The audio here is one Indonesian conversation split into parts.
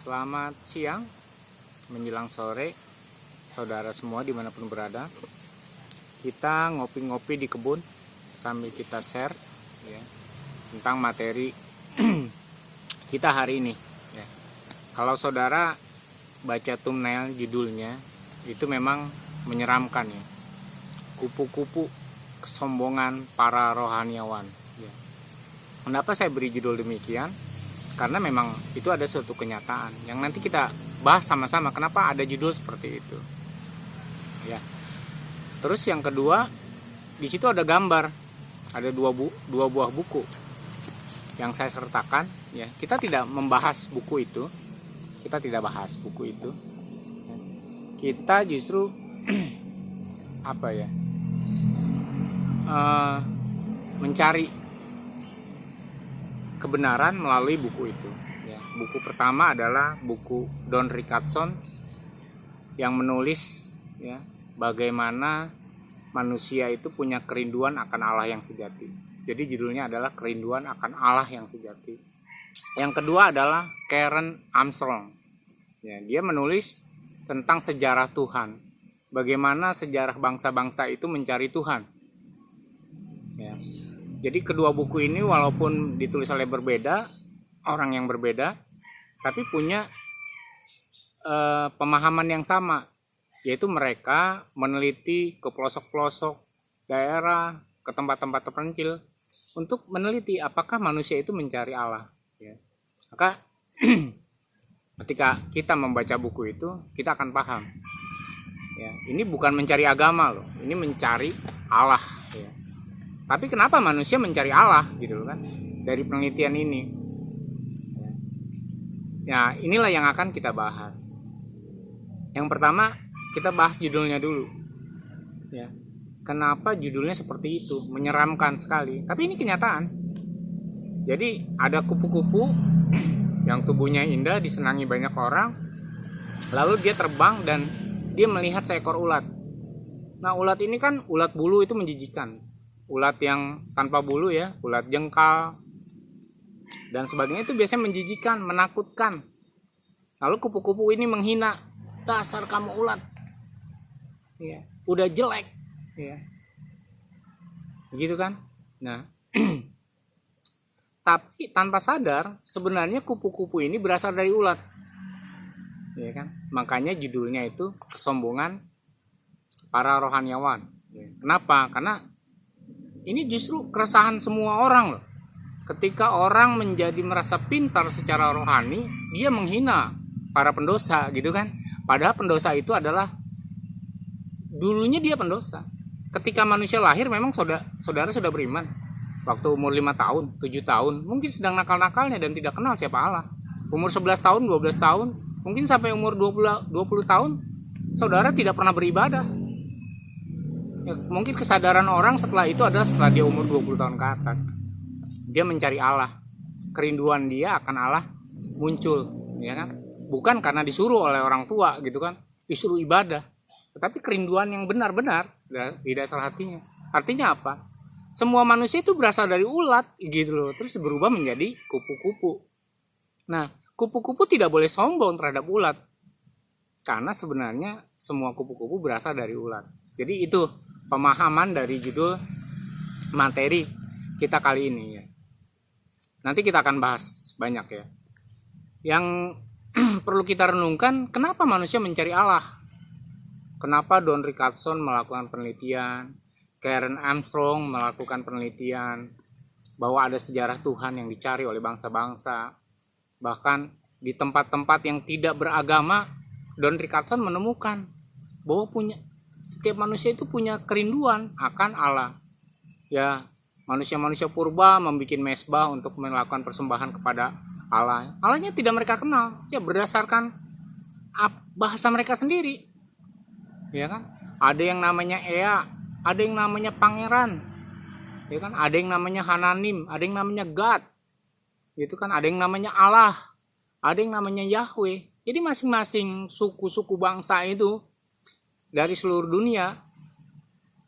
Selamat siang, menjelang sore, saudara semua dimanapun berada. Kita ngopi-ngopi di kebun sambil kita share ya, tentang materi kita hari ini ya. Kalau saudara baca thumbnail judulnya, itu memang menyeramkan ya. Kupu-kupu kesombongan para rohaniawan ya. Kenapa saya beri judul demikian? Karena memang itu ada suatu kenyataan yang nanti kita bahas sama-sama kenapa ada judul seperti itu ya. Terus yang kedua, di situ ada gambar, ada dua buah buku yang saya sertakan ya. Kita tidak membahas buku itu, kita tidak bahas buku itu, kita justru apa ya, mencari kebenaran melalui buku itu ya. Buku pertama adalah buku Don Richardson yang menulis ya, bagaimana manusia itu punya kerinduan akan Allah yang sejati. Jadi judulnya adalah Kerinduan akan Allah yang sejati. Yang kedua adalah Karen Armstrong ya, dia menulis tentang sejarah Tuhan, bagaimana sejarah bangsa-bangsa itu mencari Tuhan ya. Jadi kedua buku ini walaupun ditulis oleh berbeda, orang yang berbeda, tapi punya pemahaman yang sama, yaitu mereka meneliti ke pelosok-pelosok daerah, ke tempat-tempat terpencil untuk meneliti apakah manusia itu mencari Allah ya. Maka ketika kita membaca buku itu, kita akan paham ya, ini bukan mencari agama loh, ini mencari Allah ya. Tapi kenapa manusia mencari Allah gitu kan, dari penelitian ini ya, inilah yang akan kita bahas. Yang pertama kita bahas judulnya dulu ya. Kenapa judulnya seperti itu, menyeramkan sekali, tapi ini kenyataan. Jadi ada kupu-kupu yang tubuhnya indah, disenangi banyak orang, lalu dia terbang dan dia melihat seekor ulat. Nah, ulat ini kan ulat bulu, itu menjijikan. Ulat yang tanpa bulu ya, ulat jengkal dan sebagainya, itu biasanya menjijikan, menakutkan. Lalu kupu-kupu ini menghina, dasar kamu ulat ya, udah jelek ya, begitu kan. Nah tapi tanpa sadar sebenarnya kupu-kupu ini berasal dari ulat ya kan. Makanya judulnya itu Kesombongan para Rohaniawan ya. Kenapa? Karena ini justru keresahan semua orang loh. Ketika orang menjadi merasa pintar secara rohani, dia menghina para pendosa gitu kan. Padahal pendosa itu adalah, dulunya dia pendosa. Ketika manusia lahir memang saudara sudah beriman. Waktu umur 5 tahun, 7 tahun, mungkin sedang nakal-nakalnya dan tidak kenal siapa Allah. Umur 11 tahun, 12 tahun, mungkin sampai umur 20 tahun, saudara tidak pernah beribadah. Ya, mungkin kesadaran orang setelah itu adalah setelah dia umur 20 tahun ke atas. Dia mencari Allah. Kerinduan dia akan Allah muncul, ya kan? Bukan karena disuruh oleh orang tua gitu kan, disuruh ibadah. Tetapi kerinduan yang benar-benar di dasar hatinya. Artinya apa? Semua manusia itu berasal dari ulat gitu loh, terus berubah menjadi kupu-kupu. Nah, kupu-kupu tidak boleh sombong terhadap ulat. Karena sebenarnya semua kupu-kupu berasal dari ulat. Jadi itu pemahaman dari judul materi kita kali ini ya. Nanti kita akan bahas banyak ya. Yang perlu kita renungkan, kenapa manusia mencari Allah? Kenapa Don Richardson melakukan penelitian, Karen Armstrong melakukan penelitian bahwa ada sejarah Tuhan yang dicari oleh bangsa-bangsa. Bahkan di tempat-tempat yang tidak beragama, Don Richardson menemukan bahwa setiap manusia itu punya kerinduan akan Allah. Ya, manusia-manusia purba membuat mezbah untuk melakukan persembahan kepada Allah. Allahnya tidak mereka kenal, ya berdasarkan bahasa mereka sendiri. Ya kan? Ada yang namanya Ea, ada yang namanya Pangeran. Ya kan? Ada yang namanya Hananim, ada yang namanya God. Gitu kan? Ada yang namanya Allah, ada yang namanya Yahweh. Jadi masing-masing suku-suku bangsa itu dari seluruh dunia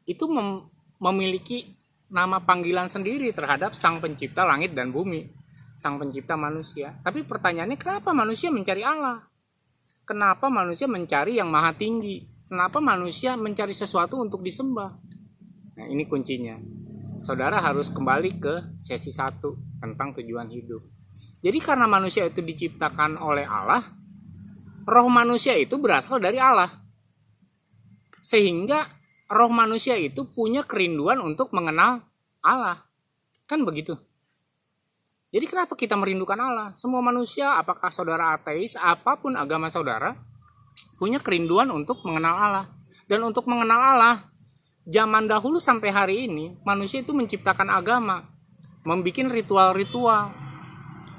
itu memiliki nama panggilan sendiri terhadap Sang Pencipta langit dan bumi. Sang Pencipta manusia. Tapi pertanyaannya, kenapa manusia mencari Allah? Kenapa manusia mencari yang maha tinggi? Kenapa manusia mencari sesuatu untuk disembah? Nah, ini kuncinya. Saudara harus kembali ke sesi 1 tentang tujuan hidup. Jadi karena manusia itu diciptakan oleh Allah, roh manusia itu berasal dari Allah. Sehingga roh manusia itu punya kerinduan untuk mengenal Allah. Kan begitu. Jadi kenapa kita merindukan Allah? Semua manusia, apakah saudara ateis, apapun agama saudara, punya kerinduan untuk mengenal Allah. Dan untuk mengenal Allah, zaman dahulu sampai hari ini, manusia itu menciptakan agama, membuat ritual-ritual.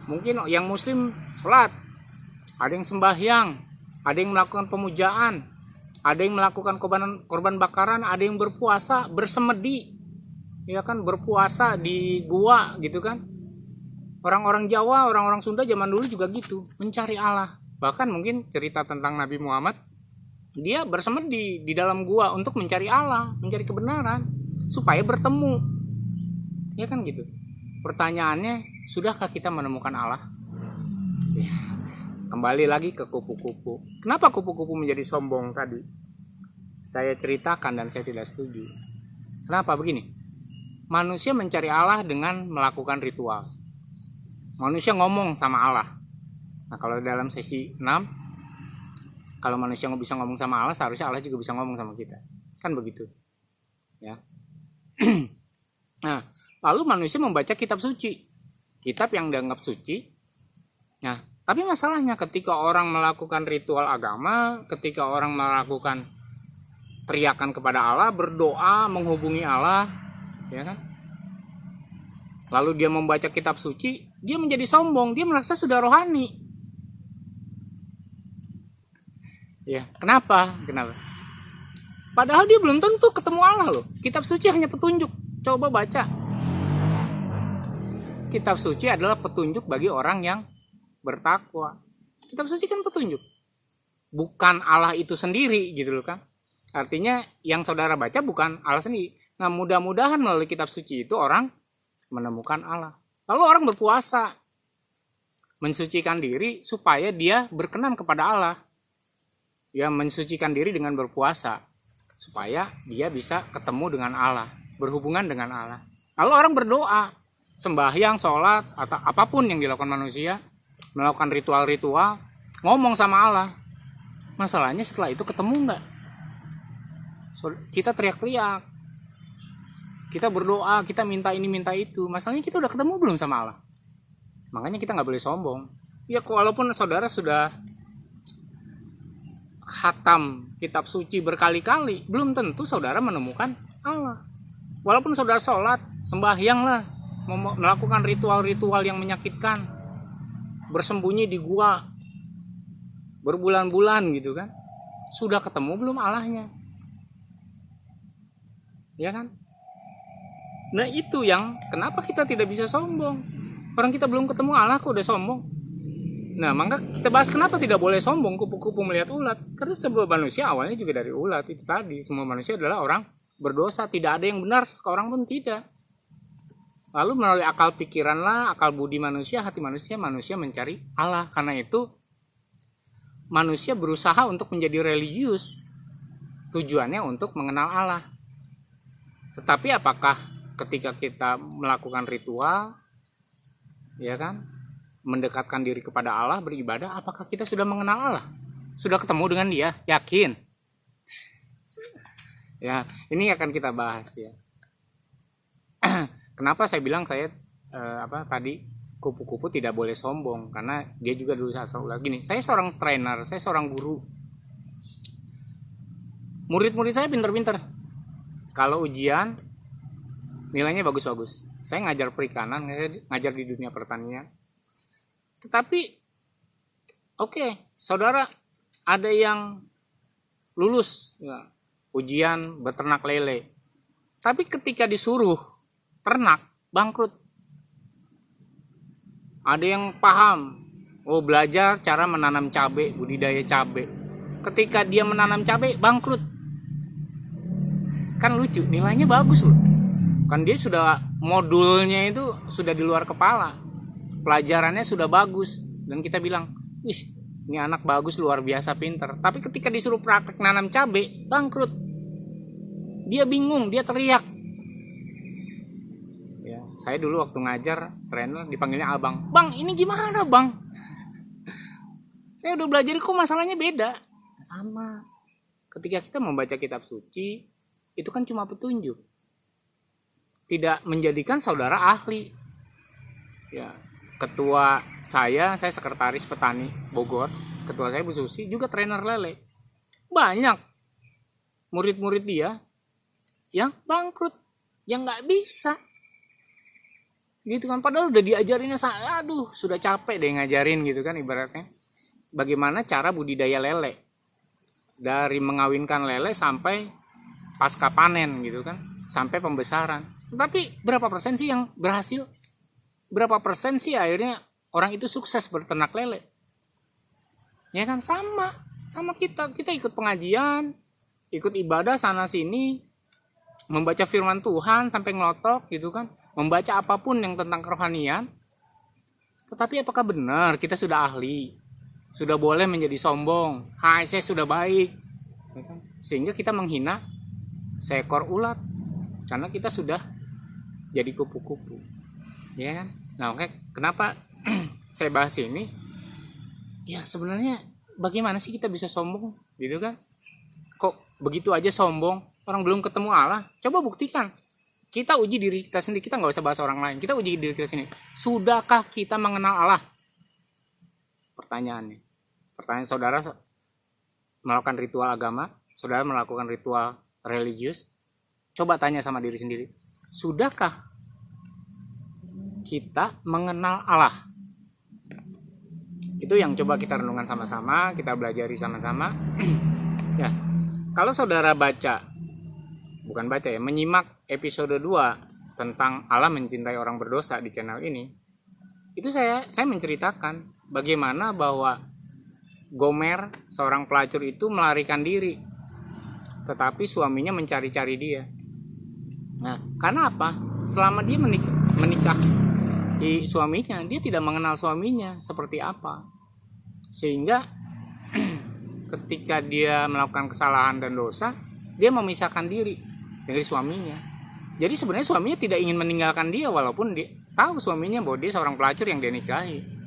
Mungkin yang muslim sholat, ada yang sembahyang, ada yang melakukan pemujaan, ada yang melakukan korban bakaran, ada yang berpuasa, bersemedi, ya kan, berpuasa di gua gitu kan. Orang-orang Jawa, orang-orang Sunda zaman dulu juga gitu, mencari Allah. Bahkan mungkin cerita tentang Nabi Muhammad, dia bersemedi di dalam gua untuk mencari Allah, mencari kebenaran, supaya bertemu. Ya kan gitu. Pertanyaannya, sudahkah kita menemukan Allah? Ya. Kembali lagi ke kupu-kupu. Kenapa kupu-kupu menjadi sombong tadi? Saya ceritakan dan saya tidak setuju. Kenapa begini? Manusia mencari Allah dengan melakukan ritual. Manusia ngomong sama Allah. Nah, kalau dalam sesi 6, kalau manusia nggak bisa ngomong sama Allah, seharusnya Allah juga bisa ngomong sama kita. Kan begitu. Ya. Nah, lalu manusia membaca kitab suci. Kitab yang dianggap suci. Nah, tapi masalahnya ketika orang melakukan ritual agama, ketika orang melakukan teriakan kepada Allah, berdoa, menghubungi Allah, ya kan? Lalu dia membaca kitab suci, dia menjadi sombong, dia merasa sudah rohani. Ya, kenapa? Padahal dia belum tentu ketemu Allah loh. Kitab suci hanya petunjuk. Coba baca. Kitab suci adalah petunjuk bagi orang yang bertakwa. Kitab suci kan petunjuk. Bukan Allah itu sendiri gitu loh kan. Artinya yang saudara baca bukan Allah sendiri. Nah, mudah-mudahan melalui kitab suci itu orang menemukan Allah. Lalu orang berpuasa, mensucikan diri supaya dia berkenan kepada Allah. Ya, mensucikan diri dengan berpuasa supaya dia bisa ketemu dengan Allah, berhubungan dengan Allah. Lalu orang berdoa, sembahyang, sholat, atau apapun yang dilakukan manusia, melakukan ritual-ritual, ngomong sama Allah. Masalahnya setelah itu ketemu enggak? Kita teriak-teriak, kita berdoa, kita minta ini minta itu. Masalahnya kita udah ketemu belum sama Allah? Makanya kita nggak boleh sombong. Ya, walaupun saudara sudah khatam kitab suci berkali-kali, belum tentu saudara menemukan Allah. Walaupun saudara sholat, sembahyang lah, melakukan ritual-ritual yang menyakitkan, bersembunyi di gua berbulan-bulan gitu kan, sudah ketemu belum Allahnya? Ya kan? Nah, itu yang kenapa kita tidak bisa sombong. Orang kita belum ketemu Allah kok udah sombong. Nah, maka kita bahas kenapa tidak boleh sombong kupu-kupu melihat ulat. Karena sebuah manusia awalnya juga dari ulat. Itu tadi, semua manusia adalah orang berdosa. Tidak ada yang benar, seorang pun tidak. Lalu melalui akal pikiranlah, akal budi manusia, hati manusia mencari Allah. Karena itu manusia berusaha untuk menjadi religius. Tujuannya untuk mengenal Allah. Tetapi apakah ketika kita melakukan ritual, ya kan, mendekatkan diri kepada Allah, beribadah, apakah kita sudah mengenal Allah? Sudah ketemu dengan Dia? Yakin? Ya, ini akan kita bahas ya. Kenapa saya bilang tadi kupu-kupu tidak boleh sombong, karena dia juga dulu gini. Saya seorang trainer, saya seorang guru. Murid-murid saya pinter-pinter. Kalau ujian nilainya bagus-bagus. Saya ngajar perikanan, ngajar di dunia pertanian. Tetapi oke, saudara, ada yang lulus ya, ujian beternak lele. Tapi ketika disuruh ternak, bangkrut. Ada yang paham, belajar cara menanam cabai, budidaya cabai. Ketika dia menanam cabai, bangkrut. Kan lucu, nilainya bagus loh. Kan dia sudah modulnya itu sudah di luar kepala. pelajarannya sudah bagus dan kita bilang, wih, ini anak bagus, luar biasa pinter. Tapi ketika disuruh praktek nanam cabai, bangkrut. Dia bingung, dia teriak. Ya, saya dulu waktu ngajar trainer dipanggilnya abang. Bang, ini gimana bang? Saya udah belajar kok masalahnya beda. Sama. Ketika kita membaca kitab suci, itu kan cuma petunjuk. Tidak menjadikan saudara ahli. Ya, ketua saya sekretaris petani Bogor. Ketua saya Bu Susi juga trainer lele. Banyak murid-murid dia yang bangkrut, yang nggak bisa. Gitu kan, padahal udah diajarinnya, aduh sudah capek deh ngajarin gitu kan ibaratnya. Bagaimana cara budidaya lele, dari mengawinkan lele sampai pasca panen gitu kan, sampai pembesaran. Tapi berapa persen sih yang berhasil? Berapa persen sih akhirnya orang itu sukses berternak lele? Ya kan, sama kita ikut pengajian, ikut ibadah sana sini, membaca firman Tuhan sampai ngelotok gitu kan, membaca apapun yang tentang kerohanian. Tetapi apakah benar kita sudah ahli? Sudah boleh menjadi sombong, hai saya sudah baik, sehingga kita menghina seekor ulat karena kita sudah jadi kupu-kupu, ya kan? Nah, oke, kenapa saya bahas ini? Ya sebenarnya bagaimana sih kita bisa sombong, gitu kan? Kok begitu aja sombong? Orang belum ketemu Allah, coba buktikan. Kita uji diri kita sendiri, kita nggak usah bahas orang lain. Kita uji diri kita sendiri. Sudahkah kita mengenal Allah? Pertanyaan saudara melakukan ritual agama, saudara melakukan ritual religius, coba tanya sama diri sendiri, sudahkah kita mengenal Allah? Itu yang coba kita renungkan sama-sama, kita belajari sama-sama. Ya, kalau saudara menyimak episode 2 tentang Allah mencintai orang berdosa di channel ini, itu saya menceritakan bagaimana bahwa Gomer, seorang pelacur itu melarikan diri, tetapi suaminya mencari-cari dia. Nah, karena apa? Selama dia menikahi suaminya, dia tidak mengenal suaminya seperti apa, sehingga ketika dia melakukan kesalahan dan dosa, dia memisahkan diri dari suaminya. Jadi sebenarnya suaminya tidak ingin meninggalkan dia, walaupun dia tahu suaminya bahwa dia seorang pelacur yang dia nikahi.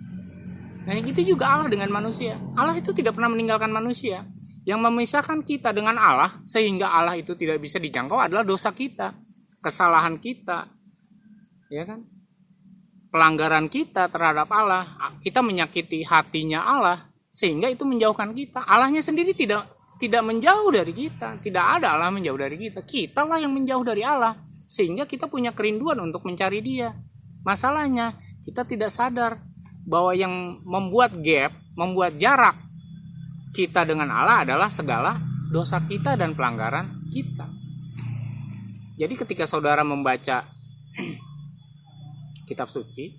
Nah, itu juga Allah dengan manusia. Allah itu tidak pernah meninggalkan manusia. Yang memisahkan kita dengan Allah sehingga Allah itu tidak bisa dijangkau adalah dosa kita, kesalahan kita, ya kan? Pelanggaran kita terhadap Allah. Kita menyakiti hatinya Allah sehingga itu menjauhkan kita. Allahnya sendiri tidak menjauh dari kita. Tidak ada Allah menjauh dari kita. Kitalah yang menjauh dari Allah sehingga kita punya kerinduan untuk mencari Dia. Masalahnya kita tidak sadar bahwa yang membuat gap, membuat jarak kita dengan Allah adalah segala dosa kita dan pelanggaran kita. Jadi ketika saudara membaca kitab suci,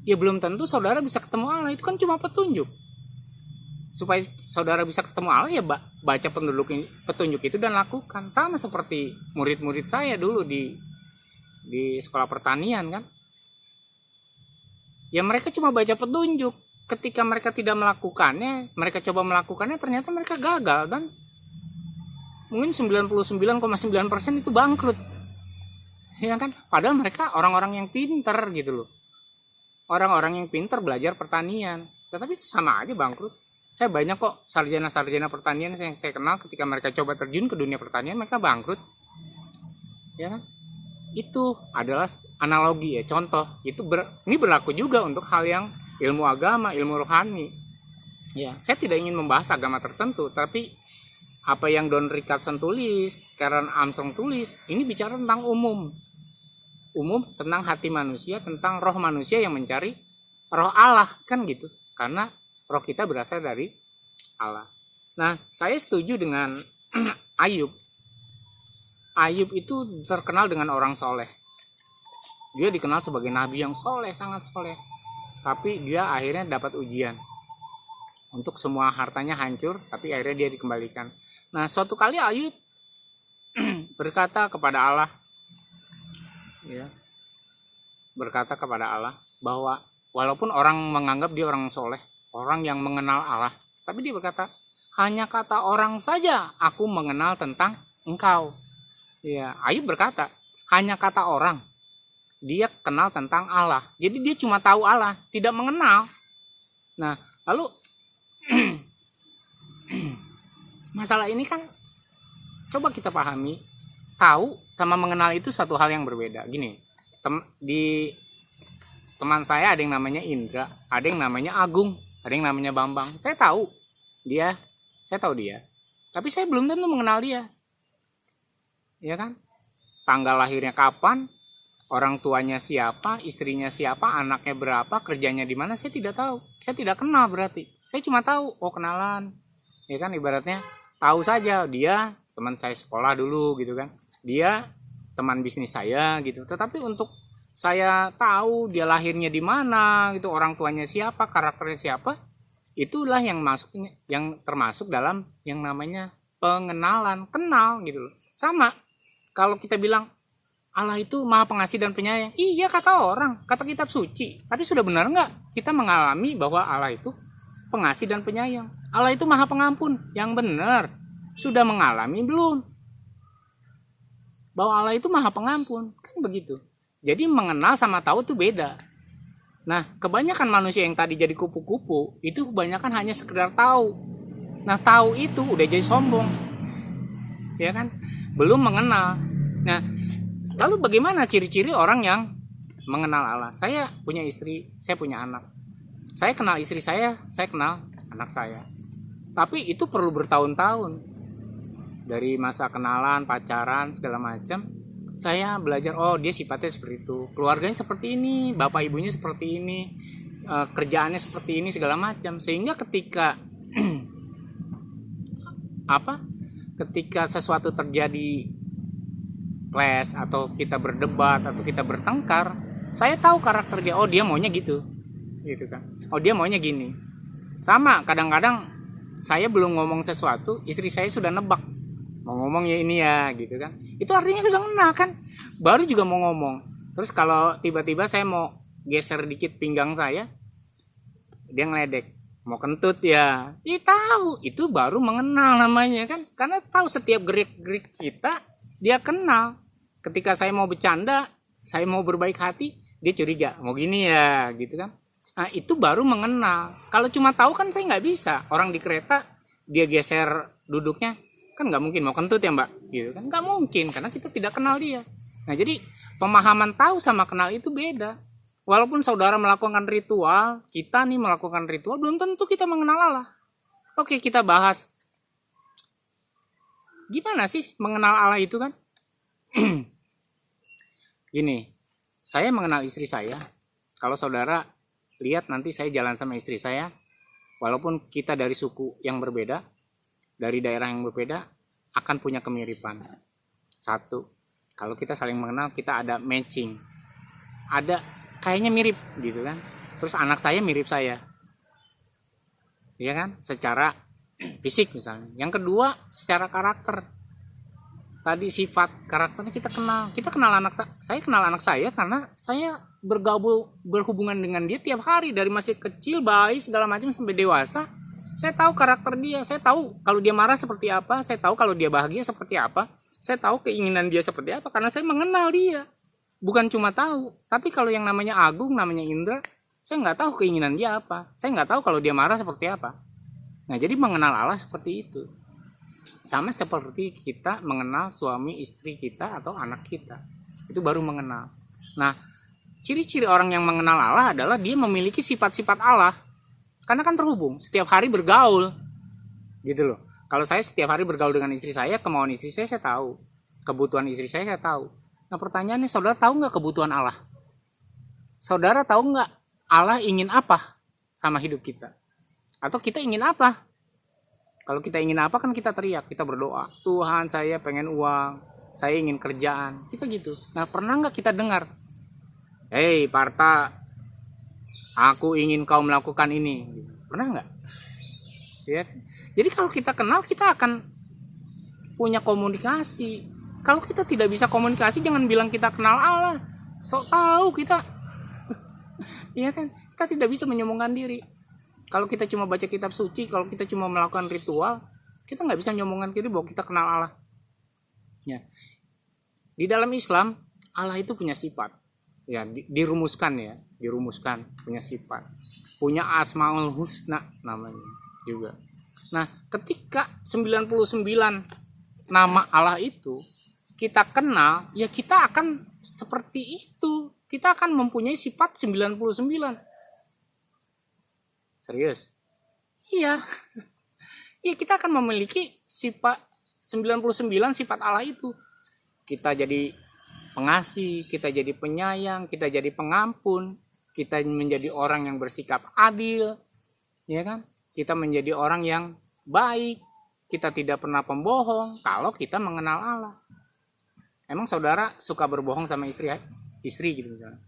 ya belum tentu saudara bisa ketemu Allah. Itu kan cuma petunjuk. Supaya saudara bisa ketemu Allah, ya baca petunjuk itu dan lakukan. Sama seperti murid-murid saya dulu di sekolah pertanian kan. Ya mereka cuma baca petunjuk. Ketika mereka tidak melakukannya, mereka coba melakukannya, ternyata mereka gagal dan mungkin 99,9% itu bangkrut. Ya kan? Padahal mereka orang-orang yang pintar gitu loh. Orang-orang yang pintar belajar pertanian, tetapi sama aja bangkrut. Saya banyak kok sarjana-sarjana pertanian yang saya kenal, ketika mereka coba terjun ke dunia pertanian, mereka bangkrut. Ya kan? Itu adalah analogi ya, contoh. Ini berlaku juga untuk hal yang ilmu agama, ilmu rohani. Ya, saya tidak ingin membahas agama tertentu, tapi apa yang Don Richardson tulis, Karen Armstrong tulis, ini bicara tentang umum tentang hati manusia, tentang roh manusia yang mencari roh Allah, kan gitu. Karena roh kita berasal dari Allah. Nah, saya setuju dengan Ayub. Ayub itu terkenal dengan orang soleh. Dia dikenal sebagai nabi yang soleh, sangat soleh. Tapi dia akhirnya dapat ujian. Untuk semua hartanya hancur, tapi akhirnya dia dikembalikan. Nah, suatu kali Ayub berkata kepada Allah, ya, berkata kepada Allah bahwa walaupun orang menganggap dia orang soleh, orang yang mengenal Allah, tapi dia berkata, hanya kata orang saja aku mengenal tentang engkau. Ya, Ayub berkata, hanya kata orang dia kenal tentang Allah. Jadi dia cuma tahu Allah, tidak mengenal. Nah, lalu masalah ini kan coba kita pahami, tahu sama mengenal itu satu hal yang berbeda. Gini, di teman saya ada yang namanya Indra, ada yang namanya Agung, ada yang namanya Bambang. Saya tahu dia, tapi saya belum tentu mengenal dia. Ya kan? Tanggal lahirnya kapan, orang tuanya siapa, istrinya siapa, anaknya berapa, kerjanya di mana, saya tidak tahu. Saya tidak kenal berarti. Saya cuma tahu, oh kenalan. Ya kan, ibaratnya tahu saja dia teman saya sekolah dulu gitu kan. Dia teman bisnis saya gitu. Tetapi untuk saya tahu dia lahirnya di mana gitu, orang tuanya siapa, karakternya siapa, itulah yang termasuk dalam yang namanya pengenalan, kenal gitu loh. Sama kalau kita bilang Allah itu maha pengasih dan penyayang, iya kata orang, kata kitab suci. Tapi sudah benar nggak kita mengalami bahwa Allah itu pengasih dan penyayang? Allah itu maha pengampun, yang benar. Sudah mengalami belum? Bahwa Allah itu maha pengampun, kan begitu. Jadi mengenal sama tahu itu beda. Nah, kebanyakan manusia yang tadi jadi kupu-kupu, itu kebanyakan hanya sekedar tahu. Nah, tahu itu udah jadi sombong. Ya kan? Belum mengenal. Nah, lalu bagaimana ciri-ciri orang yang mengenal Allah? Saya punya istri, saya punya anak. Saya kenal istri saya kenal anak saya. Tapi itu perlu bertahun-tahun. Dari masa kenalan, pacaran, segala macam, saya belajar, oh dia sifatnya seperti itu, keluarganya seperti ini, bapak ibunya seperti ini, kerjaannya seperti ini, segala macam. Sehingga ketika ketika sesuatu terjadi clash atau kita berdebat atau kita bertengkar, saya tahu karakter dia. Oh dia maunya gitu kan. Oh dia maunya gini. Sama kadang-kadang saya belum ngomong sesuatu, istri saya sudah nebak mau ngomong ya ini ya gitu kan. Itu artinya sudah kenal kan. Baru juga mau ngomong. Terus kalau tiba-tiba saya mau geser dikit pinggang saya, dia ngeledek, mau kentut ya. Tahu, itu baru mengenal namanya kan. Karena tahu setiap gerik-gerik kita dia kenal. Ketika saya mau bercanda, saya mau berbaik hati, dia curiga, mau gini ya gitu kan. Nah itu baru mengenal. Kalau cuma tahu kan saya nggak bisa. Orang di kereta dia geser duduknya, kan nggak mungkin mau kentut ya mbak gitu kan, nggak mungkin karena kita tidak kenal dia. Nah jadi pemahaman tahu sama kenal itu beda. Walaupun saudara melakukan ritual, kita nih melakukan ritual, belum tentu kita mengenal Allah. Oke, kita bahas gimana sih mengenal Allah itu kan. Gini, saya mengenal istri saya. Kalau saudara lihat nanti saya jalan sama istri saya, walaupun kita dari suku yang berbeda, dari daerah yang berbeda, akan punya kemiripan. Satu, kalau kita saling mengenal, kita ada matching, ada kayaknya mirip gitu kan. Terus anak saya mirip saya, ya kan, secara fisik misalnya. Yang kedua, secara karakter. Tadi sifat karakternya kita kenal anak saya kenal anak saya karena saya berhubungan dengan dia tiap hari dari masih kecil, bayi segala macam sampai dewasa. Saya tahu karakter dia, saya tahu kalau dia marah seperti apa, saya tahu kalau dia bahagia seperti apa, saya tahu keinginan dia seperti apa karena saya mengenal dia. Bukan cuma tahu, tapi kalau yang namanya Agung, namanya Indra, saya nggak tahu keinginan dia apa, saya nggak tahu kalau dia marah seperti apa. Nah jadi mengenal Allah seperti itu. Sama seperti kita mengenal suami istri kita atau anak kita, itu baru mengenal. Nah ciri-ciri orang yang mengenal Allah adalah dia memiliki sifat-sifat Allah. Karena kan terhubung, setiap hari bergaul gitu loh. Kalau saya setiap hari bergaul dengan istri saya, kemauan istri saya tahu, kebutuhan istri saya tahu. Nah pertanyaannya, saudara tahu nggak kebutuhan Allah? Saudara tahu nggak Allah ingin apa sama hidup kita? Atau kita ingin apa? Kalau kita ingin apa kan kita teriak, kita berdoa, Tuhan saya pengen uang, saya ingin kerjaan, kita gitu. Nah pernah nggak kita dengar, hei Parta, aku ingin kau melakukan ini, pernah nggak? Ya. Jadi kalau kita kenal, kita akan punya komunikasi. Kalau kita tidak bisa komunikasi, jangan bilang kita kenal Allah. Sok tahu kita. Iya kan? Kita tidak bisa menyombongkan diri. Kalau kita cuma baca kitab suci, kalau kita cuma melakukan ritual, kita nggak bisa menyombongkan diri bahwa kita kenal Allah. Ya. Di dalam Islam, Allah itu punya sifat. Ya, dirumuskan punya sifat. Punya Asmaul Husna namanya juga. Nah, ketika 99 nama Allah itu kita kenal, ya kita akan seperti itu. Kita akan mempunyai sifat 99. Serius? Iya. Ya, kita akan memiliki sifat 99 sifat Allah itu. Kita jadi pengasih, kita jadi penyayang, kita jadi pengampun, kita menjadi orang yang bersikap adil, ya kan? Kita menjadi orang yang baik, kita tidak pernah pembohong kalau kita mengenal Allah. Emang saudara suka berbohong sama istri gitu misalnya?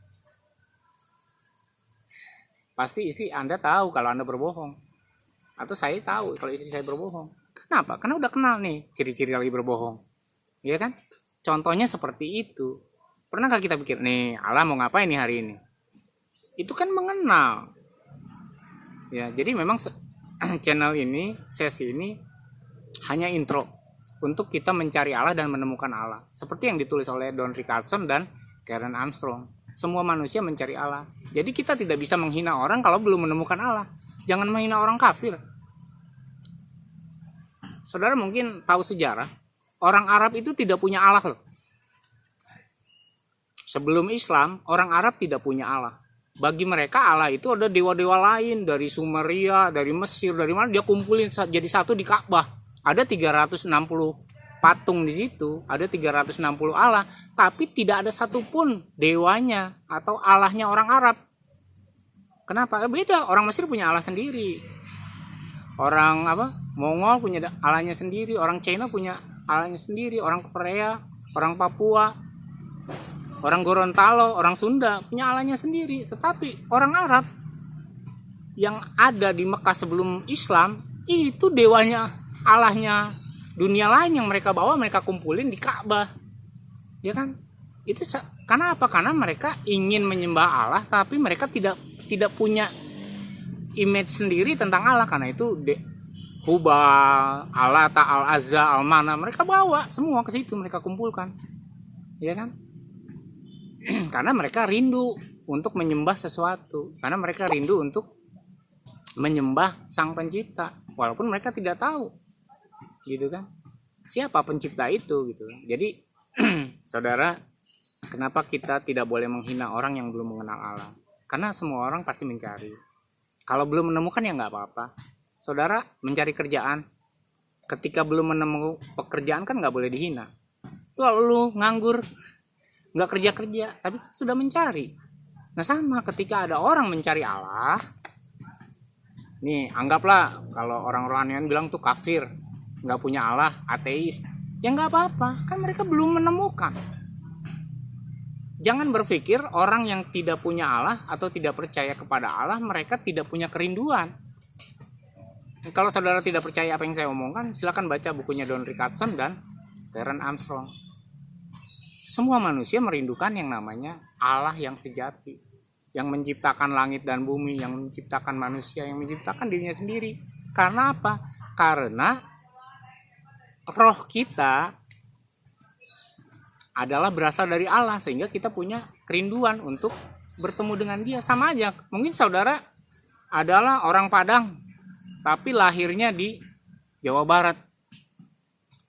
Pasti istri Anda tahu kalau Anda berbohong. Atau saya tahu kalau istri saya berbohong. Kenapa? Karena udah kenal nih ciri-ciri lagi berbohong. Iya kan? Contohnya seperti itu. Pernahkah kita pikir, nih Allah mau ngapain nih hari ini? Itu kan mengenal. Ya, jadi memang channel ini, sesi ini hanya intro untuk kita mencari Allah dan menemukan Allah. Seperti yang ditulis oleh Don Richardson dan Karen Armstrong. Semua manusia mencari Allah. Jadi kita tidak bisa menghina orang kalau belum menemukan Allah. Jangan menghina orang kafir. Saudara mungkin tahu sejarah. Orang Arab itu tidak punya Allah loh. Sebelum Islam, orang Arab tidak punya Allah. Bagi mereka Allah itu ada dewa-dewa lain. Dari Sumeria, dari Mesir, dari mana. Dia kumpulin jadi satu di Ka'bah. Ada 360 patung di situ. Ada 360 Allah. Tapi tidak ada satupun dewanya atau Allahnya orang Arab. Kenapa? Beda. Orang Mesir punya Allah sendiri. Orang Mongol punya Allahnya sendiri. Orang China punya Allahnya sendiri. Orang Korea, orang Papua, orang Gorontalo, orang Sunda punya Allahnya sendiri. Tetapi orang Arab yang ada di Mekah sebelum Islam itu dewanya, Allahnya dunia lain yang mereka bawa, mereka kumpulin di Ka'bah. Ya kan? Itu karena apa? Karena mereka ingin menyembah Allah tapi mereka tidak punya image sendiri tentang Allah. Karena itu Hubal, Alata, Al-Azza, Al-Mana mereka bawa semua ke situ, mereka kumpulkan. Ya kan? Karena mereka rindu untuk menyembah sesuatu, karena mereka rindu untuk menyembah Sang Pencipta, walaupun mereka tidak tahu, gitu kan? Siapa pencipta itu, gitu. Jadi, saudara, kenapa kita tidak boleh menghina orang yang belum mengenal Allah? Karena semua orang pasti mencari. Kalau belum menemukan ya nggak apa-apa. Saudara mencari kerjaan, ketika belum menemukan pekerjaan kan nggak boleh dihina. Lalu nganggur, nggak kerja-kerja, tapi sudah mencari. Nah sama ketika ada orang mencari Allah, nih anggaplah kalau orang rohanian bilang tuh kafir, nggak punya Allah, ateis, ya nggak apa-apa, kan mereka belum menemukan. Jangan berpikir orang yang tidak punya Allah atau tidak percaya kepada Allah, mereka tidak punya kerinduan. Kalau saudara tidak percaya apa yang saya omongkan, silakan baca bukunya Don Richardson dan Karen Armstrong. Semua manusia merindukan yang namanya Allah yang sejati, yang menciptakan langit dan bumi, yang menciptakan manusia, yang menciptakan dirinya sendiri. Karena apa? Karena roh kita adalah berasal dari Allah, sehingga kita punya kerinduan untuk bertemu dengan Dia. Sama aja, mungkin saudara adalah orang Padang, tapi lahirnya di Jawa Barat.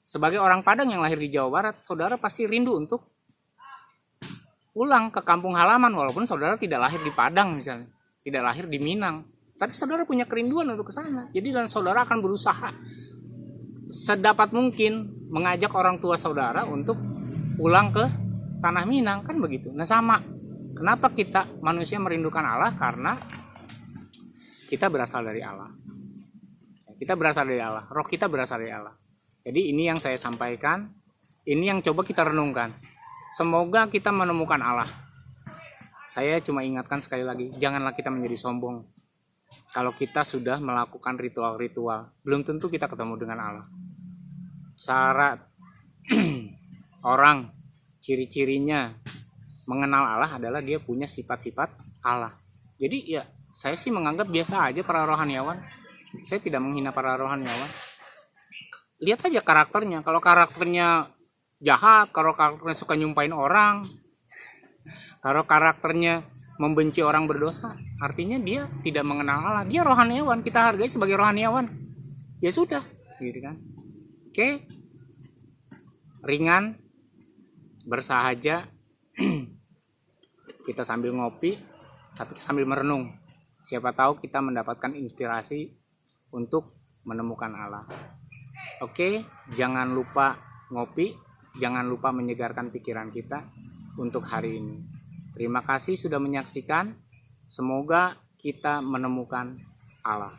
Sebagai orang Padang yang lahir di Jawa Barat, saudara pasti rindu untuk pulang ke kampung halaman, walaupun saudara tidak lahir di Padang misalnya, tidak lahir di Minang, tapi saudara punya kerinduan untuk ke sana. Jadi dan saudara akan berusaha sedapat mungkin mengajak orang tua saudara untuk pulang ke tanah Minang, kan begitu. Nah sama, kenapa kita manusia merindukan Allah? Karena kita berasal dari Allah. Kita berasal dari Allah, roh kita berasal dari Allah. Jadi ini yang saya sampaikan, ini yang coba kita renungkan. Semoga kita menemukan Allah. Saya cuma ingatkan sekali lagi, janganlah kita menjadi sombong. Kalau kita sudah melakukan ritual-ritual, belum tentu kita ketemu dengan Allah. Syarat orang, ciri-cirinya mengenal Allah adalah dia punya sifat-sifat Allah. Jadi ya saya sih menganggap biasa aja para rohaniawan. Saya tidak menghina para rohaniawan. Lihat aja karakternya. Kalau karakternya jahat, kalau karakternya suka nyumpain orang, kalau karakternya membenci orang berdosa, artinya dia tidak mengenal Allah. Dia rohaniawan, kita hargai sebagai rohaniawan. Ya sudah, gitu kan. Oke. Ringan, bersahaja. Kita sambil ngopi, tapi sambil merenung. Siapa tahu kita mendapatkan inspirasi untuk menemukan Allah. Oke, jangan lupa ngopi, jangan lupa menyegarkan pikiran kita untuk hari ini. Terima kasih sudah menyaksikan. Semoga kita menemukan Allah.